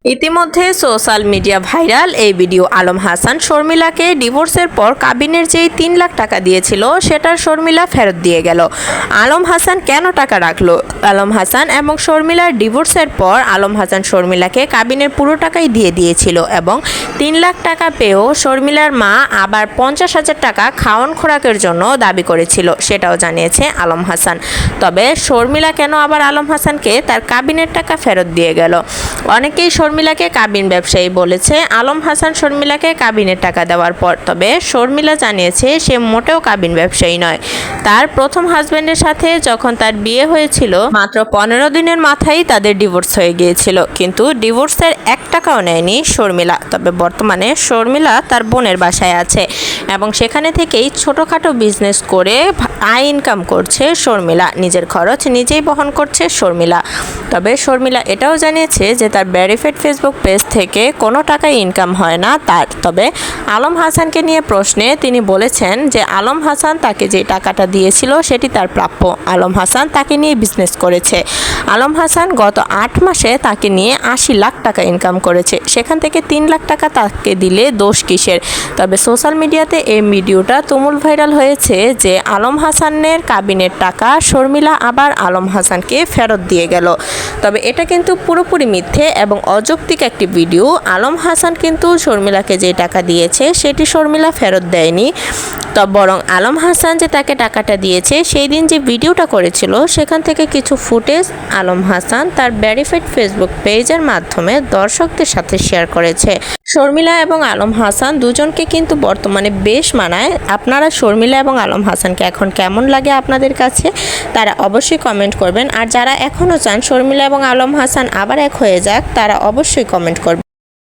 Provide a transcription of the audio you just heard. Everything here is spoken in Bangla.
ইতিমধ্যে সোশ্যাল মিডিয়া ভাইরাল এই ভিডিও। আলম হাসান শর্মিলাকে ডিভোর্সের পর কাবিনের যেই 3 লাখ টাকা দিয়েছিল সেটার শর্মিলা ফেরত দিয়ে গেল। আলম হাসান কেন টাকা রাখলো? আলম হাসান এবং শর্মিলার ডিভোর্সের পর আলম হাসান শর্মিলাকে কাবিনের পুরো টাকাই দিয়ে দিয়েছিল এবং 3 লাখ টাকা পেয়েও শর্মিলার মা আবার 50,000 টাকা খাওয়ান খোরাকের জন্য দাবি করেছিল, সেটাও জানিয়েছে আলম হাসান। তবে শর্মিলা কেন আবার আলম হাসানকে তার কাবিনের টাকা ফেরত দিয়ে গেল? অনেকেই শর্মিলাকে কাবিন ব্যবসায়ী বলেছে আলম হাসান শর্মিলাকে কাবিনের টাকা দেওয়ার পর। তবে শর্মিলা জানিয়েছে সে মোটেও কাবিন ব্যবসায়ী নয়। তার প্রথম হাজবেন্ডের সাথে যখন তার বিয়ে হয়েছিল মাত্র 15 দিনের মাথায় তাদের ডিভোর্স হয়ে গিয়েছিল, কিন্তু ডিভোর্সের 1 টাকাও নেয়নি শর্মিলা। তবে বর্তমানে শর্মিলা তার বোনের বাসায় আছে এবং সেখানে থেকেই ছোটোখাটো বিজনেস করে আয় ইনকাম করছে শর্মিলা। নিজের খরচ নিজেই বহন করছে শর্মিলা। তবে শর্মিলা এটাও জানিয়েছে যে তার ভেরিফাইড ফেসবুক পেজ থেকে কোনো টাকাই ইনকাম হয় না তার। তবে আলম হাসানকে নিয়ে প্রশ্নে তিনি বলেছেন যে আলম হাসান তাকে যে টাকাটা দিয়েছিল সেটি তার প্রাপ্য। আলম হাসান তাকে নিয়ে বিজনেস করেছে। আলম হাসান গত 8 মাসে তাকে নিয়ে 80 লাখ টাকা ইনকাম করেছে, সেখান থেকে 3 লাখ টাকা তাকে দিলে দোষ কিসের? তবে সোশ্যাল মিডিয়াতে এই ভিডিওটা তুমুল ভাইরাল হয়েছে যে আলম হাসানের কাবিনের টাকা শর্মিলা আবার আলম হাসানকে ফেরত দিয়ে গেল। তবে এটা কিন্তু পুরোপুরি মিথ্যে এবং অযৌক্তিক একটি ভিডিও। আলম হাসান কিন্তু শর্মিলাকে যে টাকা দিয়েছে সেটি শর্মিলা ফেরত দেয়নি। বরং আলম হাসান যে তাকে টাকাটা দিয়েছে সেই দিন যে ভিডিওটা করেছিল সেখান থেকে কিছু ফুটেজ আলম হাসান তার ভেরিফাইড ফেসবুক পেজের মাধ্যমে দর্শকদের সাথে শেয়ার করেছে। শর্মিলা এবং আলম হাসান দুজনকে কিন্তু বর্তমানে বেশ মানায়। আপনারা শর্মিলা এবং আলম হাসানকে এখন কেমন লাগে আপনাদের কাছে তারা অবশ্যই কমেন্ট করবেন। আর যারা এখনও চান শর্মিলা এবং আলম হাসান আবার এক হয়ে যাক তারা অবশ্যই কমেন্ট করবেন।